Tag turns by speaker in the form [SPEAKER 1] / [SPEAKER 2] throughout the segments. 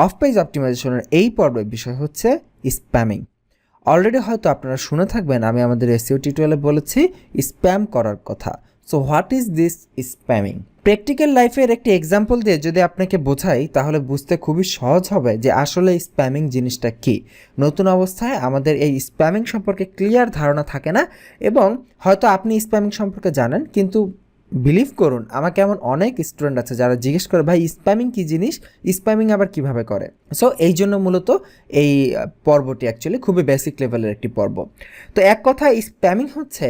[SPEAKER 1] Of page অপটিমাইজেশনের এই পর্বের বিষয় হচ্ছে স্প্যামিং। অলরেডি হয়তো আপনারা শুনে থাকবেন, আমি আমাদের এসইও টিউটোরিয়ালে বলেছি স্প্যাম করার কথা। So what is this spamming? Practical লাইফের একটি এক্সাম্পল দিয়ে যদি আপনাকে বোঝাই তাহলে বুঝতে খুবই সহজ হবে যে আসলে স্প্যামিং জিনিসটা কী। নতুন অবস্থায় আমাদের এই স্প্যামিং সম্পর্কে ক্লিয়ার ধারণা থাকে না, এবং হয়তো আপনি স্প্যামিং সম্পর্কে জানেন, কিন্তু বিলিভ করুন আমাকে এমন অনেক স্টুডেন্ট আছে যারা জিজ্ঞেস করে ভাই স্প্যামিং কী জিনিস, স্প্যামিং আবার কিভাবে করে। সো এই জন্য মূলত এই পর্বটি অ্যাকচুয়ালি খুবই বেসিক লেভেলের একটি পর্ব। তো এক কথা স্প্যামিং হচ্ছে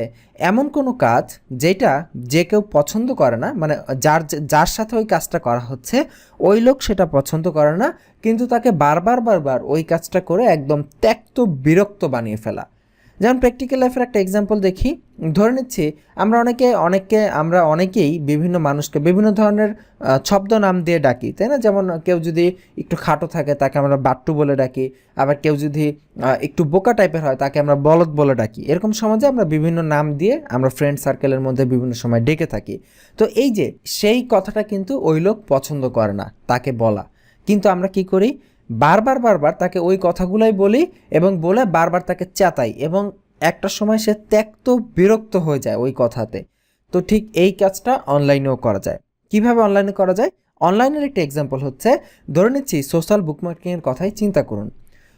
[SPEAKER 1] এমন কোনো কাজ যেটা যে কেউ পছন্দ করে না, মানে যার যার সাথে ওই কাজটা করা হচ্ছে ওই লোক সেটা পছন্দ করে না, কিন্তু তাকে বারবার ওই কাজটা করে একদম ত্যক্ত বিরক্ত বানিয়ে ফেলা। যেমন প্র্যাকটিক্যাল লাইফের একটা এক্সাম্পল দেখি, ধরে নিচ্ছি আমরা অনেকেই বিভিন্ন মানুষকে বিভিন্ন ধরনের ছদ্ম নাম দিয়ে ডাকি, তাই না? যেমন কেউ যদি একটু খাটো থাকে তাকে আমরা বাট্টু বলে ডাকি, আবার কেউ যদি একটু বোকা টাইপের হয় তাকে আমরা বলদ বলে ডাকি। এরকম সমাজে আমরা বিভিন্ন নাম দিয়ে আমরা ফ্রেন্ড সার্কেলের মধ্যে বিভিন্ন সময় ডেকে থাকি। তো এই যে সেই কথাটা কিন্তু ওই লোক পছন্দ করে না তাকে বলা, কিন্তু আমরা কি করি, বারবার তাকে ওই কথাগুলাই বলি এবং বলে বারবার তাকে চেতাই, এবং একটা সময় সে ত্যক্ত বিরক্ত হয়ে যায় ওই কথাতে। তো ঠিক এই কাজটা অনলাইনেও করা যায়। কিভাবে অনলাইনে করা যায়? অনলাইনের একটা এক্সাম্পল হচ্ছে, ধরে নিচ্ছি সোশ্যাল বুকমার্কিংয়ের কথাই চিন্তা করুন।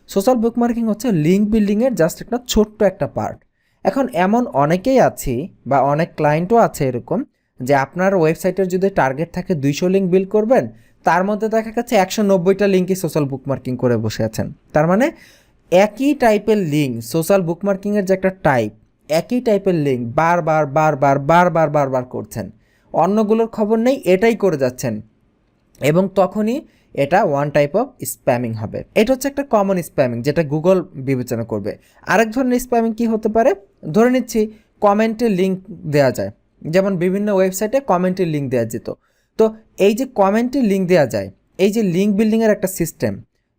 [SPEAKER 1] সোশ্যাল বুকমার্কিং হচ্ছে লিঙ্ক বিল্ডিংয়ের জাস্ট একটা ছোট্ট একটা পার্ট। এখন এমন অনেকেই আছি বা অনেক ক্লায়েন্টও আছে এরকম, যে আপনার ওয়েবসাইটের যদি টার্গেট থাকে 200 লিঙ্ক বিল্ড করবেন, তার মধ্যে দেখা যাচ্ছে 190টা লিঙ্কই সোশ্যাল বুকমার্কিং করে বসে আছেন। তার মানে একই টাইপের লিঙ্ক, সোশ্যাল বুকমার্কিংয়ের যে একটা টাইপ, একই টাইপের লিঙ্ক বারবার করছেন, অন্যগুলোর খবর নেই, এটাই করে যাচ্ছেন, এবং তখনই এটা ওয়ান টাইপ অফ স্প্যামিং হবে। এটা হচ্ছে একটা কমন স্প্যামিং যেটা গুগল বিবেচনা করবে। আরেক ধরনের স্প্যামিং কি হতে পারে? ধরে নিচ্ছি কমেন্টে লিঙ্ক দেওয়া যায়, যেমন বিভিন্ন ওয়েবসাইটে কমেন্টের লিঙ্ক দেওয়া যেত। তো এই যে কমেন্টের লিঙ্ক দেওয়া যায়, এই যে লিঙ্ক বিল্ডিংয়ের একটা সিস্টেম,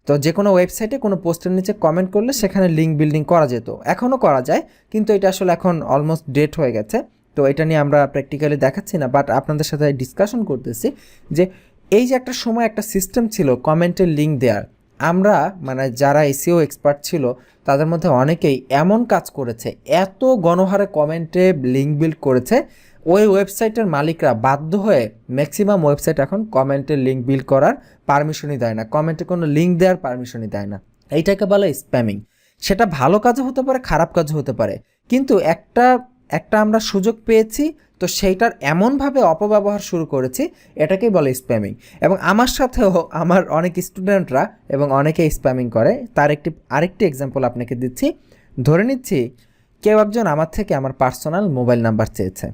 [SPEAKER 1] তো যে কোনো ওয়েবসাইটে কোনো পোস্টের নিচে কমেন্ট করলে সেখানে লিঙ্ক বিল্ডিং করা যেত, এখনও করা যায়, কিন্তু এটা আসলে এখন অলমোস্ট ডেট হয়ে গেছে। তো এটা নিয়ে আমরা প্র্যাকটিক্যালি দেখাচ্ছি না, বাট আপনাদের সাথে ডিসকাশন করতেছি যে এই যে একটা সময় একটা সিস্টেম ছিল কমেন্টের লিঙ্ক দেওয়ার। আমরা মানে যারা এসইও এক্সপার্ট ছিল তাদের মধ্যে অনেকেই এমন কাজ করেছে, এত গণহারে কমেন্টে লিঙ্ক বিল্ড করেছে, ওই ওয়েবসাইটের মালিকরা বাধ্য হয়ে ম্যাক্সিমাম ওয়েবসাইট এখন কমেন্টের লিঙ্ক বিল্ড করার পারমিশনই দেয় না, কমেন্টে কোনো লিঙ্ক দেওয়ার পারমিশনই দেয় না। এইটাকে বলে স্প্যামিং। সেটা ভালো কাজও হতে পারে, খারাপ কাজও হতে পারে, কিন্তু একটা আমরা সুযোগ পেয়েছি, তো সেইটার এমনভাবে অপব্যবহার শুরু করেছি, এটাকেই বলে স্প্যামিং। এবং আমার সাথেও আমার অনেক স্টুডেন্টরা এবং অনেকে স্প্যামিং করে। তার আরেকটি এক্সাম্পল আপনাকে দিচ্ছি। ধরে নিচ্ছি কেউ একজন আমার থেকে আমার পার্সোনাল মোবাইল নাম্বার চেয়েছে।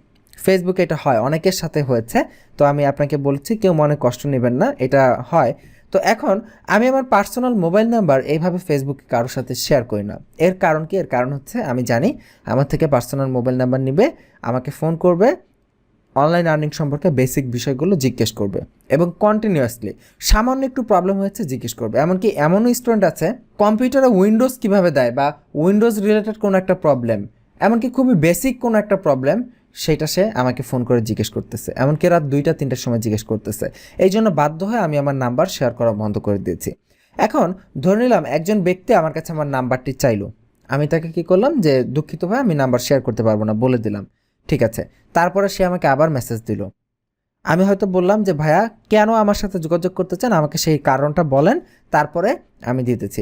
[SPEAKER 1] ফেসবুকে এটা হয়, অনেকের সাথে হয়েছে। তো আমি আপনাকে বলছি, কেউ মনে কষ্ট নেবেন না, এটা হয়। তো এখন আমি আমার পার্সোনাল মোবাইল নাম্বার এইভাবে ফেসবুকে কারোর সাথে শেয়ার করি না। এর কারণ কি? এর কারণ হচ্ছে আমি জানি আমার থেকে পার্সোনাল মোবাইল নাম্বার নিবে, আমাকে ফোন করবে, অনলাইন আর্নিং সম্পর্কে বেসিক বিষয়গুলো জিজ্ঞেস করবে, এবং কন্টিনিউয়াসলি সামান্য একটু প্রবলেম হয়েছে জিজ্ঞেস করবে। এমনকি এমনও স্টুডেন্ট আছে কম্পিউটারে উইন্ডোজ কিভাবে দেয় বা উইন্ডোজ রিলেটেড কোনো একটা প্রবলেম, এমনকি খুবই বেসিক কোনো একটা প্রবলেম, সেটা সে আমাকে ফোন করে জিজ্ঞেস করতেছে, এমনকি রাত 2টা-3টার সময় জিজ্ঞেস করতেছে। এই জন্য বাধ্য হয়ে আমি আমার নাম্বার শেয়ার করা বন্ধ করে দিয়েছি। এখন ধরে নিলাম একজন ব্যক্তি আমার কাছে আমার নাম্বারটি চাইলো, আমি তাকে কী করলাম, যে দুঃখিত ভাই আমি নাম্বার শেয়ার করতে পারবো না, বলে দিলাম। ঠিক আছে, তারপরে সে আমাকে আবার মেসেজ দিল। আমি হয়তো বললাম যে ভাইয়া কেন আমার সাথে যোগাযোগ করতে চান, আমাকে সেই কারণটা বলেন, তারপরে আমি দিতেছি,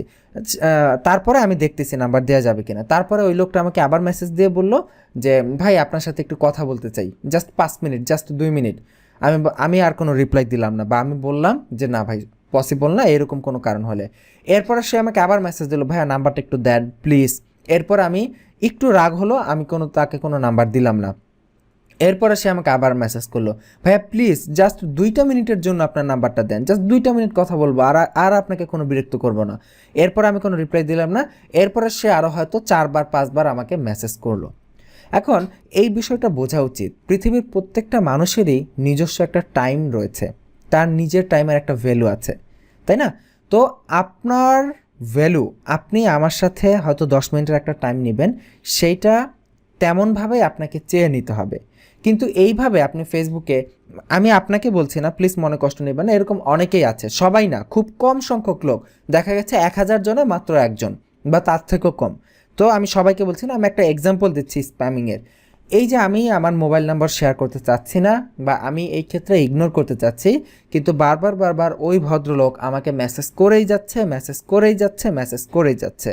[SPEAKER 1] তারপরে আমি দেখতেছি নাম্বার দেওয়া যাবে কিনা। তারপরে ওই লোকটা আমাকে আবার মেসেজ দিয়ে বলল যে ভাই আপনার সাথে একটু কথা বলতে চাই, জাস্ট 5 মিনিট, জাস্ট 2 মিনিট। আমি আর কোনো রিপ্লাই দিলাম না, বা আমি বললাম যে না ভাই পসিবল না, এরকম কোনো কারণ হলে। এরপরে সে আমাকে আবার মেসেজ দিল, ভাইয়া নাম্বারটা একটু দেন প্লিজ। এরপর আমি একটু রাগ হলো, আমি তাকে কোনো নাম্বার দিলাম না। এরপরে সে আমাকে আবার মেসেজ করলো, ভাইয়া প্লিজ জাস্ট 2টা মিনিটের জন্য আপনার নাম্বারটা দেন, জাস্ট 2টা মিনিট কথা বলবো, আর আপনাকে কোনো বিরক্ত করবো না। এরপর আমি কোনো রিপ্লাই দিলাম না। এরপরে সে আরও হয়তো 4-5বার আমাকে মেসেজ করলো। এখন এই বিষয়টা বোঝা উচিত, পৃথিবীর প্রত্যেকটা মানুষেরই নিজস্ব একটা টাইম রয়েছে, তার নিজের টাইমের একটা ভ্যালু আছে, তাই না? তো আপনার ভ্যালু, আপনি আমার সাথে হয়তো 10 মিনিটের একটা টাইম নেবেন, সেইটা তেমনভাবেই আপনাকে চেয়ে নিতে হবে। কিন্তু এইভাবে আপনি ফেসবুকে, আমি আপনাকে বলছি না, প্লিজ মনে কষ্ট নেবেন না, এরকম অনেকেই আছে, সবাই না, খুব কম সংখ্যক লোক, দেখা গেছে 1000 জনে মাত্র একজন বা তার থেকেও কম। তো আমি সবাইকে বলছি না, আমি একটা এক্সাম্পল দিচ্ছি স্প্যামিংয়ের। এই যে আমি আমার মোবাইল নাম্বার শেয়ার করতে চাচ্ছি না বা আমি এই ক্ষেত্রে ইগনোর করতে চাচ্ছি, কিন্তু বারবার ওই ভদ্রলোক আমাকে মেসেজ করেই যাচ্ছে, মেসেজ করেই যাচ্ছে, মেসেজ করেই যাচ্ছে।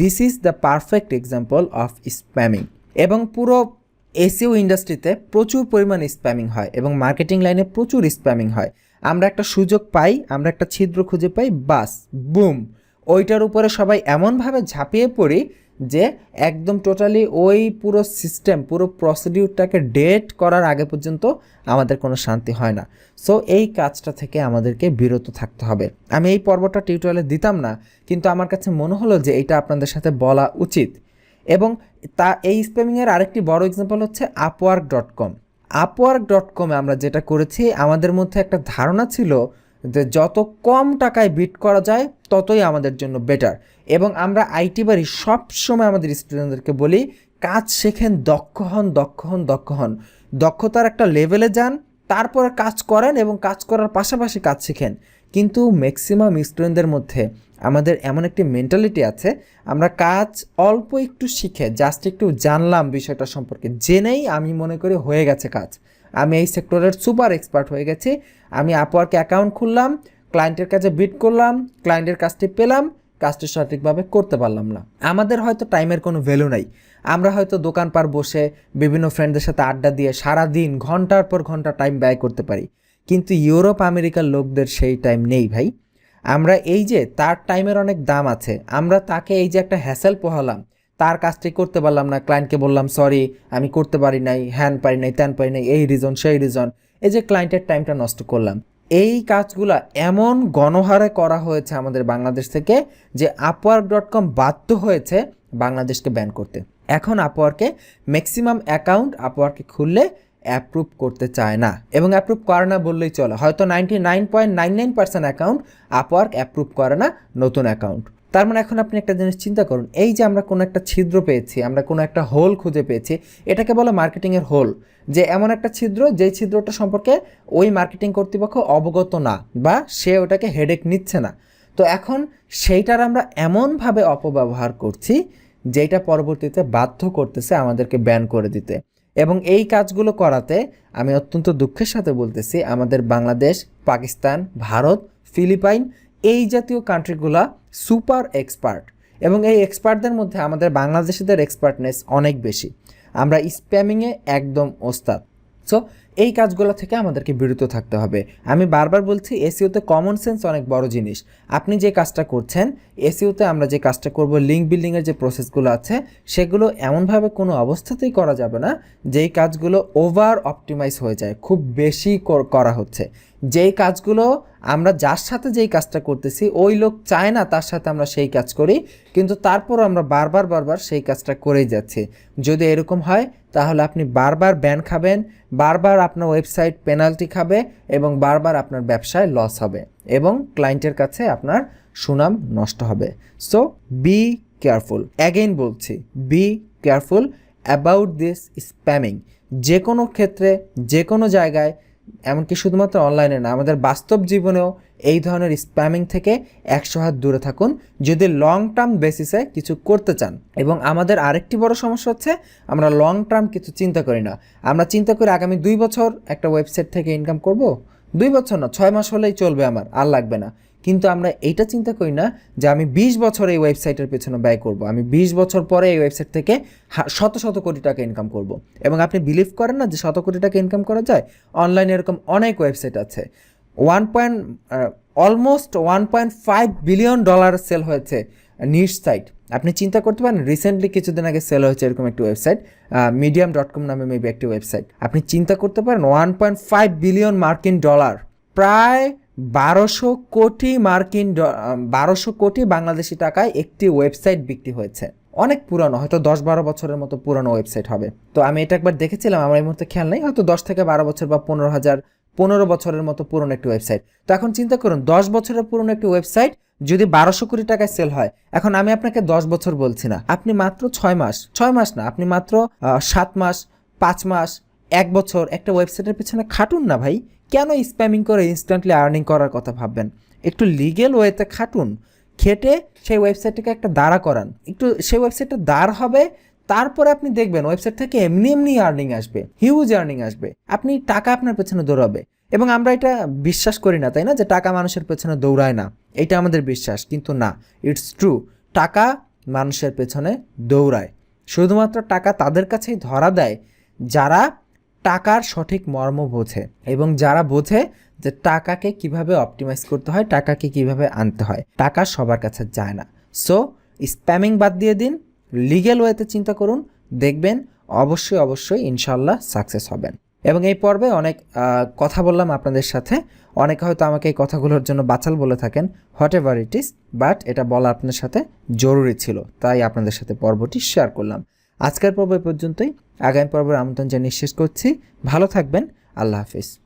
[SPEAKER 1] This is the perfect example of spamming. এবং পুরো এসইও ইন্ডাস্ট্রিতে প্রচুর পরিমাণ স্প্যামিং হয় এবং মার্কেটিং লাইনে প্রচুর স্প্যামিং হয়। আমরা একটা সুযোগ পাই, আমরা একটা ছিদ্র খুঁজে পাই, বাস বুম, ওইটার উপরে সবাই এমনভাবে ঝাঁপিয়ে পড়ি যে একদম টোটালি ওই পুরো সিস্টেম, পুরো প্রসিডিউরটাকে ডেট করার আগে পর্যন্ত আমাদের কোনো শান্তি হয় না। সো এই কাজটা থেকে আমাদেরকে বিরত থাকতে হবে। আমি এই পর্বটা টিউটোরিয়ালে দিতাম না, কিন্তু আমার কাছে মনে হলো যে এটা আপনাদের সাথে বলা উচিত। এবং এই স্প্যামিংয়ের আরেকটি বড় এক্সাম্পল হচ্ছে আপওয়ার্ক.com। আপওয়ার্ক.com-এ আমরা যেটা করেছি, আমাদের মধ্যে একটা ধারণা ছিল যে যত কম টাকায় বিট করা যায় ততই আমাদের জন্য বেটার। এবং আমরা আইটি বাড়ি সবসময় আমাদের স্টুডেন্টদেরকে বলি, কাজ শেখেন, দক্ষ হন, দক্ষ হন, দক্ষ হন, দক্ষতার একটা লেভেলে যান, তারপরে কাজ করেন এবং কাজ করার পাশাপাশি কাজ শেখেন। কিন্তু ম্যাক্সিমাম স্টুডেন্টদের মধ্যে আমাদের এমন একটি মেন্টালিটি আছে, আমরা কাজ অল্প একটু শিখে, জাস্ট একটু জানলাম বিষয়টা সম্পর্কে, জেনেই আমি মনে করি হয়ে গেছে কাজ, আমি এই সেক্টরের সুপার এক্সপার্ট হয়ে গেছি, আমি আপওয়ার্কে অ্যাকাউন্ট খুললাম, ক্লায়েন্টের কাছে বিড করলাম, ক্লায়েন্টের কাজটি পেলাম, কাজটি সঠিকভাবে করতে পারলাম না। আমাদের হয়তো টাইমের কোনো ভ্যালু নাই, আমরা হয়তো দোকান পার বসে বিভিন্ন ফ্রেন্ডদের সাথে আড্ডা দিয়ে সারাদিন ঘন্টার পর ঘন্টা টাইম ব্যয় করতে পারি, কিন্তু ইউরোপ আমেরিকার লোকদের সেই টাইম নেই ভাই। আমরা এই যে তার টাইমের অনেক দাম আছে, আমরা তাকে এই যে একটা হ্যাসেল পোহালাম, তার কাজটি করতে পারলাম না, ক্লায়েন্টকে বললাম সরি আমি করতে পারি নাই, হ্যান পারি নাই, ত্যান পারি নাই, এই রিজন সেই রিজন, এই যে ক্লায়েন্টের টাইমটা নষ্ট করলাম। এই কাজগুলো এমন গণহারে করা হয়েছে আমাদের বাংলাদেশ থেকে যে আপওয়ার্ক.com বাধ্য হয়েছে বাংলাদেশকে ব্যান করতে। এখন আপওয়ার্কে ম্যাক্সিমাম অ্যাকাউন্ট আপওয়ার্কে খুললে অ্যাপ্রুভ করতে চায় না, এবং অ্যাপ্রুভ করে না বললেই চলে, হয়তো 99.99% অ্যাকাউন্ট আপওয়ার্ক অ্যাপ্রুভ করে না নতুন অ্যাকাউন্ট। তার মানে এখন আপনি একটা জিনিস চিন্তা করুন, এই যে আমরা কোনো একটা ছিদ্র পেয়েছি, আমরা কোনো একটা হোল খুঁজে পেয়েছি, এটাকে বলে মার্কেটিংয়ের হোল। যে এমন একটা ছিদ্র, যেই ছিদ্রটা সম্পর্কে ওই মার্কেটিং কর্তৃপক্ষ অবগত না বা সে ওটাকে হেডেক নিচ্ছে না। তো এখন সেইটার আমরা এমনভাবে অপব্যবহার করছি যেটা পরবর্তীতে বাধ্য করতেছে আমাদেরকে ব্যান করে দিতে। এবং এই কাজগুলো করাতে আমি অত্যন্ত দুঃখের সাথে বলতেছি, আমাদের বাংলাদেশ, পাকিস্তান, ভারত, ফিলিপাইন, এই জাতীয় কান্ট্রিগুলা সুপার এক্সপার্ট, এবং এই এক্সপার্টদের মধ্যে আমাদের বাংলাদেশিদের এক্সপার্টনেস অনেক বেশি। আমরা স্প্যামিংয়ে একদম ওস্তাদ। সো এই কাজগুলো থেকে আমাদেরকে বিরত থাকতে হবে। আমি বারবার বলছি, এসইওতে কমন সেন্স অনেক বড় জিনিস। আপনি যে কাজটা করছেন, এসইওতে আমরা যে কাজটা করব, লিঙ্ক বিল্ডিংয়ের যে প্রসেসগুলো আছে সেগুলো এমনভাবে কোনো অবস্থাতেই করা যাবে না যেই কাজগুলো ওভার অপটিমাইজ হয়ে যায়, খুব বেশি করা হচ্ছে। যেই কাজগুলো আমরা যার সাথে যেই কাজটা করতেছি ওই লোক চায় না তার সাথে আমরা সেই কাজ করি, কিন্তু তারপরও আমরা বারবার সেই কাজটা করেই যাচ্ছি। যদি এরকম হয় তাহলে আপনি বারবার ব্যান খাবেন, বারবার আপনার ওয়েবসাইট পেনাল্টি খাবে এবং বারবার আপনার ব্যবসায় লস হবে এবং ক্লায়েন্টের কাছে আপনার সুনাম নষ্ট হবে। সো বি কেয়ারফুল, অ্যাগেইন বলছি, be careful about this spamming. যে কোনো ক্ষেত্রে, যে কোনো জায়গায়, এমনকি শুধুমাত্র অনলাইনে না, আমাদের বাস্তব জীবনেও এই ধরনের স্প্যামিং থেকে 100 হাত দূরে থাকুন যদি লং টার্ম বেসিসে কিছু করতে চান। এবং আমাদের আরেকটি বড় সমস্যা হচ্ছে, আমরা লং টার্ম কিছু চিন্তা করি না। আমরা চিন্তা করি আগামী 2 বছর একটা ওয়েবসাইট থেকে ইনকাম করব, 2 বছর না 6 মাস হলেই চলবে, আমার আর লাগবে না। কিন্তু আমরা এইটা চিন্তা করি না যে আমি 20 বছর এই ওয়েবসাইটের পেছনে ব্যয় করব, আমি 20 বছর পরে এই ওয়েবসাইট থেকে শত কোটি টাকা ইনকাম করব। এবং আপনি বিলিভ করেন না যে 100 কোটি টাকা ইনকাম করা যায়? অনলাইনে এরকম অনেক ওয়েবসাইট আছে, অলমোস্ট $1.5 বিলিয়ন সেল হয়েছে নিশ সাইট। আপনি চিন্তা করতে পারেন, রিসেন্টলি কিছুদিন আগে সেল হয়েছে এরকম একটি ওয়েবসাইট, medium.com নামে মেবি একটি ওয়েবসাইট। আপনি চিন্তা করতে পারেন 1.5 বিলিয়ন মার্কিন ডলার, প্রায় 1200 কোটি বাংলাদেশি টাকায় একটি ওয়েবসাইট বিক্রি হয়েছে। অনেক পুরানো, হয়তো 10-12 বছরের মতো পুরানো ওয়েবসাইট হবে। তো আমি এটা একবার দেখেছিলাম, আমার এই মুহূর্তে খেয়াল নেই, হয়তো 10 থেকে 12 বছর বা 15 বছরের মতো পুরনো একটি ওয়েবসাইট। তো এখন চিন্তা করুন, 10 বছরের পুরনো একটি ওয়েবসাইট যদি 1200 কোটি টাকায় সেল হয়, এখন আমি আপনাকে 10 বছর বলছি না, আপনি মাত্র 6 মাস না, আপনি মাত্র 7 মাস, 5 মাস, 1 বছর একটা ওয়েবসাইটের পেছনে খাটুন না ভাই। কেন স্প্যামিং করে ইনস্ট্যান্টলি আর্নিং করার কথা ভাববেন? একটু লিগেল ওয়েতে খাটুন, খেটে সেই ওয়েবসাইটটাকে একটা দাঁড়া করান, একটু সেই ওয়েবসাইটটা দাঁড় হবে, তারপরে আপনি দেখবেন ওয়েবসাইট থেকে এমনি এমনি আর্নিং আসবে, হিউজ আর্নিং আসবে, আপনি টাকা আপনার পেছনে দৌড়াবে। এবং আমরা এটা বিশ্বাস করি না, তাই না, যে টাকা মানুষের পেছনে দৌড়ায় না, এটা আমাদের বিশ্বাস, কিন্তু না, ইটস ট্রু, টাকা মানুষের পেছনে দৌড়ায়। শুধুমাত্র টাকা তাদের কাছেই ধরা দেয় যারা টাকার সঠিক মর্ম বোঝে এবং যারা বোঝে যে টাকাকে কিভাবে অপটিমাইজ করতে হয়, টাকাকে কিভাবে আনতে হয়। টাকা সবার কাছে যায় না। সো স্প্যামিং বাদ দিয়ে দিন, লিগ্যাল ওয়েতে চিন্তা করুন, দেখবেন অবশ্যই অবশ্যই ইনশাল্লাহ সাকসেস হবেন। এবং এই পর্বে অনেক কথা বললাম আপনাদের সাথে, অনেকে হয়তো আমাকে এই কথাগুলোর জন্য বাচাল বলে থাকেন, what ever it is, but এটা বলা আপনাদের সাথে জরুরি ছিল, তাই আপনাদের সাথে পর্বটি শেয়ার করলাম। আজকের পর্ব এই পর্যন্তই, আগামী পর্বের আমন্ত্রণ জানিয়ে শেষ করছি। ভালো থাকবেন, আল্লাহ হাফিজ।